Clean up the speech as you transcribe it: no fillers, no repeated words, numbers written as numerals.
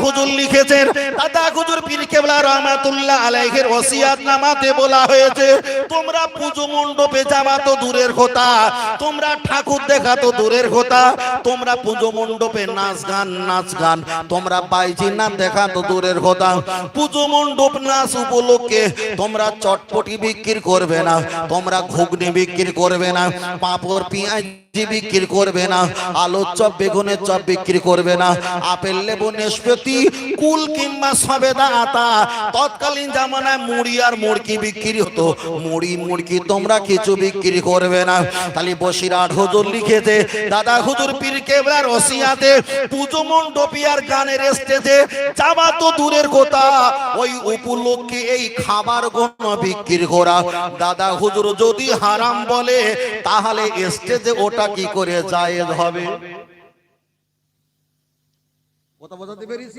হুজুর লিখেছেন, দাদা হুজুর পীর কেবলা রহমাতুল্লাহ আলাইহির ওসিয়াত নামাতে বলা হয়েছে, তোমরা পুজো মণ্ডপে যাওয়া তো দূরের কথা, তোমরা ঠাকুর দেখা তো দূরের কথা, তোমরা পুজো মণ্ডপে নাচ গান তোমরা বাইজি না দেখা তো দূরের কথা, পুজো মণ্ডপ নাচ উপলক্ষে তোমরা চটপটি বিক্রি করবে না, তোমরা ঘুগনি বিক্রি করবে না, পাঁপড় পেঁয়াজ বিক্রি করবে না, আলুর চপ বেগুনের চপ বিক্রি করবে না, আপেল লেবু নাশপাতি কুল কিংবা সবেদা আতা, তৎকালীন জামানায় মুড়ি আর মুড়কি বিক্রি হতো, মুড়ি মুড়কি তোমরা কিছু বিক্রি করবে না। তাহলে বসিরহাট হুজুর লিখেছে, দাদা হুজুর পীর কেবলার ওসিয়াতে পুজো মণ্ডপে আর গানের স্টেজে যাওয়া তো দূরের কথা, ওই উপলক্ষে এই খাবার গুলো বিক্রি করা দাদা হুজুর যদি হারাম বলে, তাহলে স্টেজে ওটা কি করে জায়েজ হবে? কথা বোঝাতে পেরেছি?